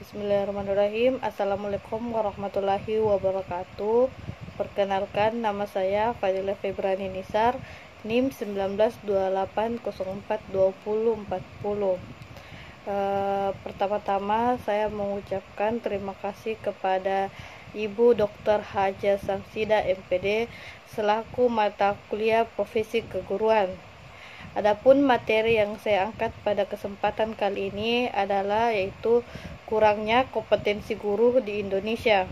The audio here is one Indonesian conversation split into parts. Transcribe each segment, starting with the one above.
Bismillahirrahmanirrahim. Assalamualaikum warahmatullahi wabarakatuh. Perkenalkan, nama saya Fadilah Febrani Nisar, NIM 1928042040. Pertama-tama saya mengucapkan terima kasih kepada Ibu Dr. Haja Samsida MPD selaku mata kuliah profesi keguruan. Adapun materi yang saya angkat pada kesempatan kali ini adalah yaitu kurangnya kompetensi guru di Indonesia.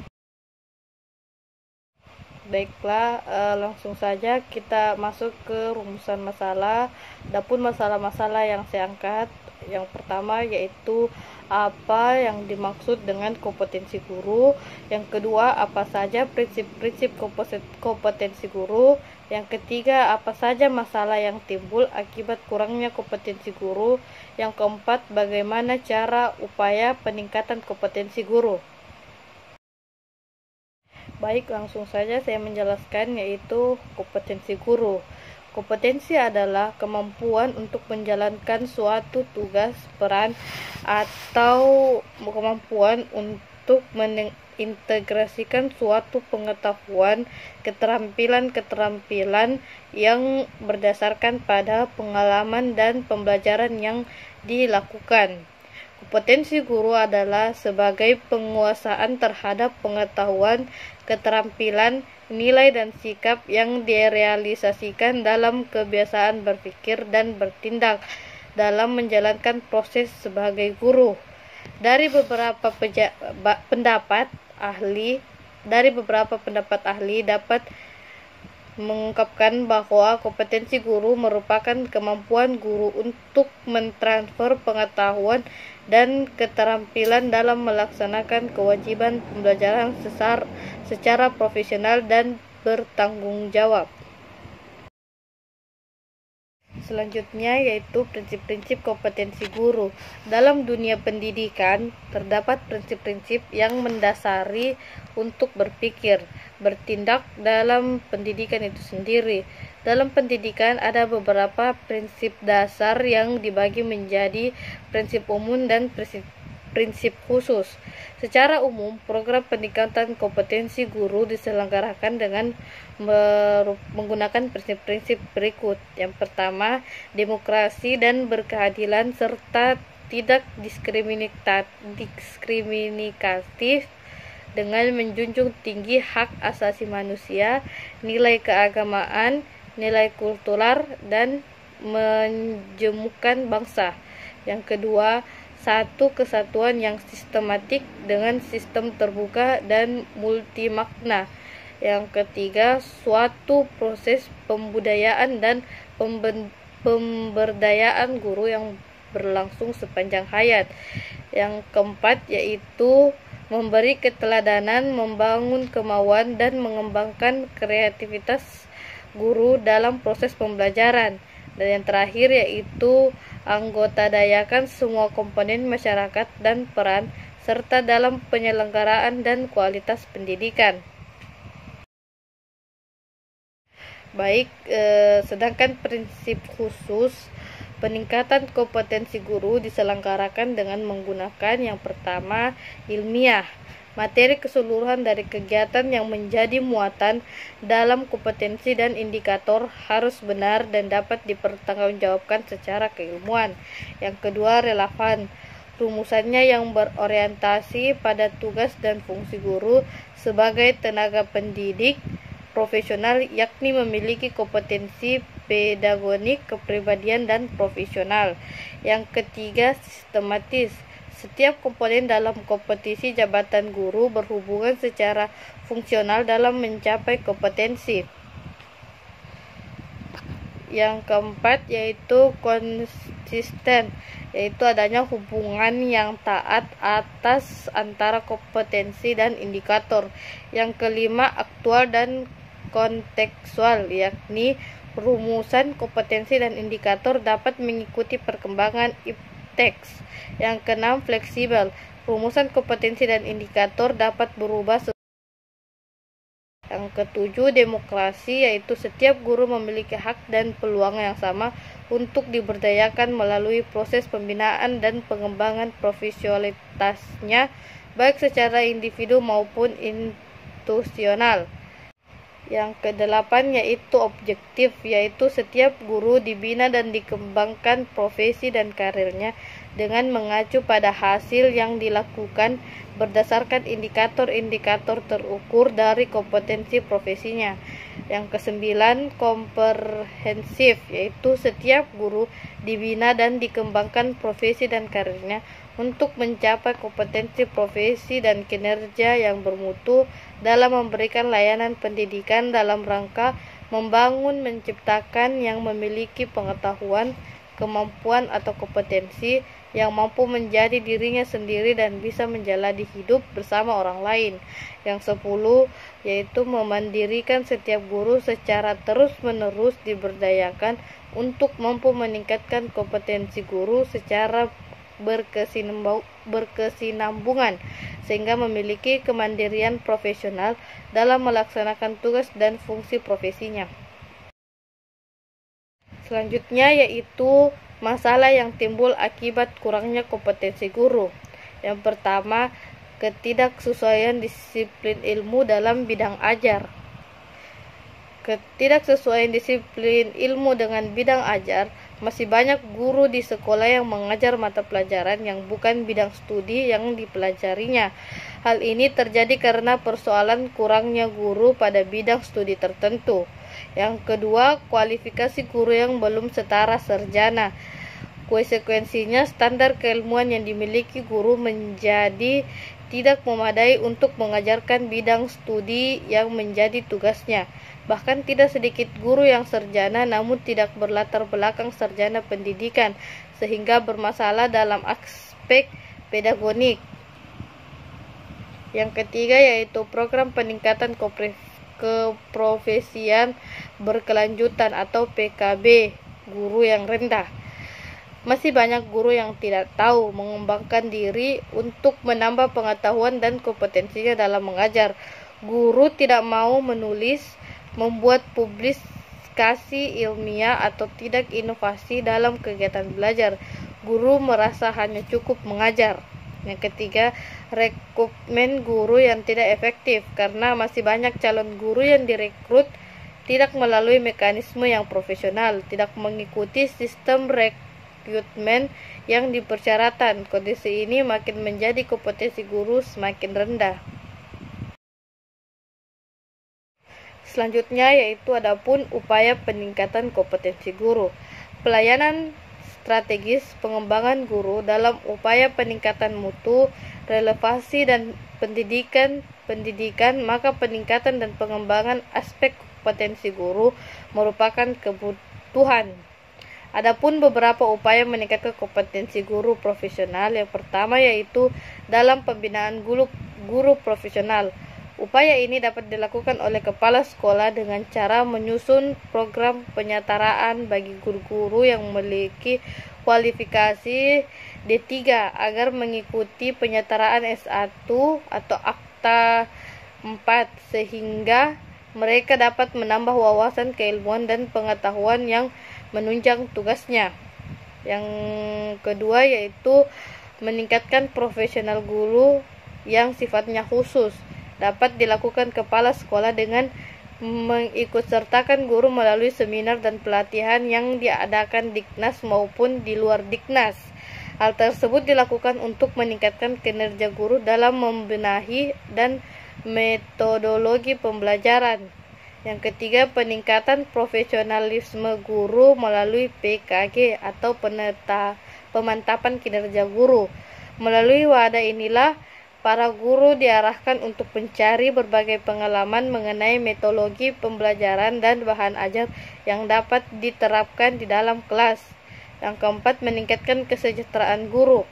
Baiklah, langsung saja kita masuk ke rumusan masalah. Adapun masalah-masalah yang saya angkat, yang pertama yaitu apa yang dimaksud dengan kompetensi guru. Yang kedua, apa saja prinsip-prinsip kompetensi guru. Yang ketiga, apa saja masalah yang timbul akibat kurangnya kompetensi guru. Yang keempat, bagaimana cara upaya peningkatan kompetensi guru. Baik, langsung saja saya menjelaskan yaitu kompetensi guru. Kompetensi adalah kemampuan untuk menjalankan suatu tugas, peran, atau kemampuan untuk mengintegrasikan suatu pengetahuan, keterampilan-keterampilan yang berdasarkan pada pengalaman dan pembelajaran yang dilakukan. Kompetensi guru adalah sebagai penguasaan terhadap pengetahuan, keterampilan, nilai dan sikap yang direalisasikan dalam kebiasaan berpikir dan bertindak dalam menjalankan proses sebagai guru. Dari beberapa pendapat ahli dapat mengungkapkan bahwa kompetensi guru merupakan kemampuan guru untuk mentransfer pengetahuan dan keterampilan dalam melaksanakan kewajiban pembelajaran secara profesional dan bertanggung jawab. Selanjutnya yaitu prinsip-prinsip kompetensi guru. Dalam dunia pendidikan, terdapat prinsip-prinsip yang mendasari untuk berpikir, bertindak dalam pendidikan itu sendiri. Dalam pendidikan ada beberapa prinsip dasar yang dibagi menjadi prinsip umum dan prinsip khusus. Secara umum, program peningkatan kompetensi guru diselenggarakan dengan menggunakan prinsip-prinsip berikut. Yang pertama, demokrasi dan berkeadilan serta tidak diskriminatif dengan menjunjung tinggi hak asasi manusia, nilai keagamaan, nilai kultural, dan menjemukkan bangsa. Yang kedua, satu kesatuan yang sistematik dengan sistem terbuka dan multimakna. Yang ketiga, suatu proses pembudayaan dan pemberdayaan guru yang berlangsung sepanjang hayat. Yang keempat yaitu memberi keteladanan, membangun kemauan dan mengembangkan kreativitas guru dalam proses pembelajaran. Dan yang terakhir yaitu anggotadayakan semua komponen masyarakat dan peran serta dalam penyelenggaraan dan kualitas pendidikan. Baik, sedangkan prinsip khusus peningkatan kompetensi guru diselenggarakan dengan menggunakan yang pertama, ilmiah. Materi keseluruhan dari kegiatan yang menjadi muatan dalam kompetensi dan indikator harus benar dan dapat dipertanggungjawabkan secara keilmuan. Yang kedua, relevan. Rumusannya yang berorientasi pada tugas dan fungsi guru sebagai tenaga pendidik profesional, yakni memiliki kompetensi pedagogik, kepribadian, dan profesional. Yang ketiga, sistematis. Setiap komponen dalam kompetisi jabatan guru berhubungan secara fungsional dalam mencapai kompetensi. Yang keempat yaitu konsisten, yaitu adanya hubungan yang taat atas antara kompetensi dan indikator. Yang kelima, aktual dan kontekstual, yakni rumusan kompetensi dan indikator dapat mengikuti perkembangan teks. Yang keenam, fleksibel. Rumusan kompetensi dan indikator dapat berubah. Yang ketujuh, demokrasi, yaitu setiap guru memiliki hak dan peluang yang sama untuk diberdayakan melalui proses pembinaan dan pengembangan profesionalitasnya, baik secara individu maupun institusional. Yang kedelapan yaitu objektif, yaitu setiap guru dibina dan dikembangkan profesi dan karirnya dengan mengacu pada hasil yang dilakukan berdasarkan indikator-indikator terukur dari kompetensi profesinya. Yang kesembilan, komprehensif, yaitu setiap guru dibina dan dikembangkan profesi dan karirnya untuk mencapai kompetensi profesi dan kinerja yang bermutu dalam memberikan layanan pendidikan dalam rangka membangun menciptakan yang memiliki pengetahuan, kemampuan atau kompetensi yang mampu menjadi dirinya sendiri dan bisa menjalani hidup bersama orang lain. Yang 10 yaitu memandirikan setiap guru secara terus-menerus diberdayakan untuk mampu meningkatkan kompetensi guru secara berkesinambungan sehingga memiliki kemandirian profesional dalam melaksanakan tugas dan fungsi profesinya. Selanjutnya yaitu masalah yang timbul akibat kurangnya kompetensi guru. Yang pertama, ketidaksesuaian disiplin ilmu dalam bidang ajar. Ketidaksesuaian disiplin ilmu dengan bidang ajar. Masih banyak guru di sekolah yang mengajar mata pelajaran yang bukan bidang studi yang dipelajarinya. Hal ini terjadi karena persoalan kurangnya guru pada bidang studi tertentu. Yang kedua, kualifikasi guru yang belum setara sarjana. Konsekuensinya, standar keilmuan yang dimiliki guru menjadi tidak memadai untuk mengajarkan bidang studi yang menjadi tugasnya. Bahkan tidak sedikit guru yang sarjana namun tidak berlatar belakang sarjana pendidikan, sehingga bermasalah dalam aspek pedagogik. Yang ketiga yaitu program peningkatan keprofesian berkelanjutan atau PKB guru yang rendah. Masih banyak guru yang tidak tahu mengembangkan diri untuk menambah pengetahuan dan kompetensinya dalam mengajar. Guru tidak mau menulis, membuat publikasi ilmiah atau tidak inovasi dalam kegiatan belajar. Guru merasa hanya cukup mengajar. Yang ketiga, rekrutmen guru yang tidak efektif karena masih banyak calon guru yang direkrut tidak melalui mekanisme yang profesional, tidak mengikuti sistem rekrutmen yang dipersyaratkan. Kondisi ini makin menjadi kompetensi guru semakin rendah. Selanjutnya yaitu adapun upaya peningkatan kompetensi guru. Pelayanan strategis pengembangan guru dalam upaya peningkatan mutu, relevansi dan pendidikan, maka peningkatan dan pengembangan aspek kompetensi guru merupakan kebutuhan. Adapun beberapa upaya meningkatkan kompetensi guru profesional. Yang pertama yaitu dalam pembinaan guru profesional. Upaya ini dapat dilakukan oleh kepala sekolah dengan cara menyusun program penyetaraan bagi guru-guru yang memiliki kualifikasi D3 agar mengikuti penyetaraan S1 atau akta 4 sehingga mereka dapat menambah wawasan keilmuan dan pengetahuan yang menunjang tugasnya. Yang kedua yaitu meningkatkan profesional guru yang sifatnya khusus. Dapat dilakukan kepala sekolah dengan mengikutsertakan guru melalui seminar dan pelatihan yang diadakan Diknas maupun di luar Diknas. Hal tersebut dilakukan untuk meningkatkan kinerja guru dalam membenahi dan metodologi pembelajaran. Yang ketiga, peningkatan profesionalisme guru melalui PKG atau pemantapan kinerja guru. Melalui wadah inilah para guru diarahkan untuk mencari berbagai pengalaman mengenai metodologi pembelajaran dan bahan ajar yang dapat diterapkan di dalam kelas. Yang keempat, meningkatkan kesejahteraan guru.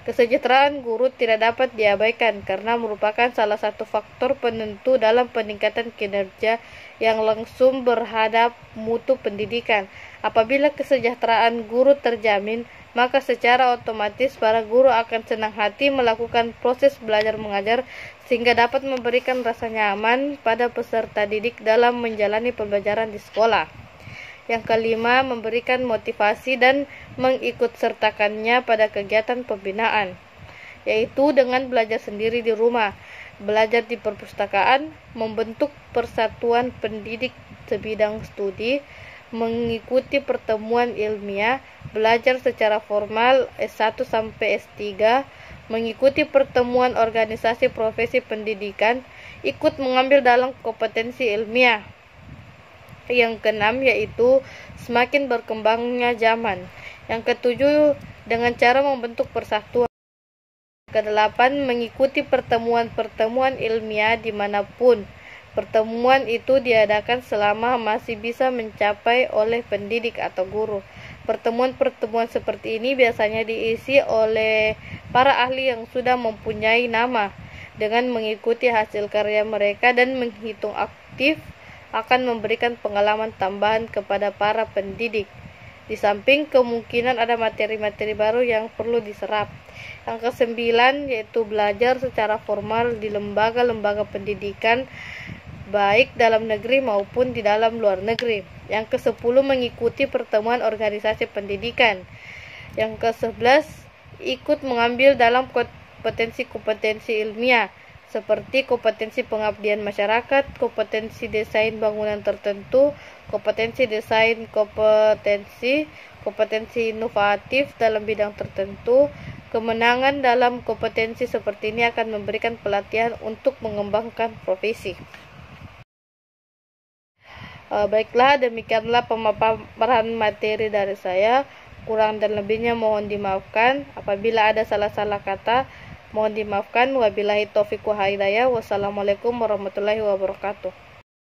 Kesejahteraan guru tidak dapat diabaikan karena merupakan salah satu faktor penentu dalam peningkatan kinerja yang langsung berhadap mutu pendidikan. Apabila kesejahteraan guru terjamin, maka secara otomatis para guru akan senang hati melakukan proses belajar mengajar sehingga dapat memberikan rasa nyaman pada peserta didik dalam menjalani pembelajaran di sekolah. Yang kelima, memberikan motivasi dan mengikutsertakannya pada kegiatan pembinaan, yaitu dengan belajar sendiri di rumah, belajar di perpustakaan, membentuk persatuan pendidik sebidang studi, mengikuti pertemuan ilmiah, belajar secara formal S1 sampai S3, mengikuti pertemuan organisasi profesi pendidikan, ikut mengambil dalam kompetensi ilmiah. Yang keenam yaitu semakin berkembangnya zaman. Yang ketujuh, dengan cara membentuk persatuan. Kedelapan, mengikuti pertemuan-pertemuan ilmiah dimanapun pertemuan itu diadakan selama masih bisa mencapai oleh pendidik atau guru. Pertemuan-pertemuan seperti ini biasanya diisi oleh para ahli yang sudah mempunyai nama. Dengan mengikuti hasil karya mereka dan menghitung aktif akan memberikan pengalaman tambahan kepada para pendidik. Di samping kemungkinan ada materi-materi baru yang perlu diserap. Yang kesembilan yaitu belajar secara formal di lembaga-lembaga pendidikan baik dalam negeri maupun di dalam luar negeri. Yang ke-10 mengikuti pertemuan organisasi pendidikan. Yang ke-11 ikut mengambil dalam kompetensi-kompetensi ilmiah seperti kompetensi pengabdian masyarakat, kompetensi desain bangunan tertentu, kompetensi desain kompetensi inovatif dalam bidang tertentu. Kemenangan dalam kompetensi seperti ini akan memberikan pelatihan untuk mengembangkan profesi. Baiklah, demikianlah pemaparan materi dari saya. Kurang dan lebihnya mohon dimaafkan. Apabila ada salah-salah kata, mohon dimaafkan. Wabillahi taufiq wa hidayah. Wassalamualaikum warahmatullahi wabarakatuh.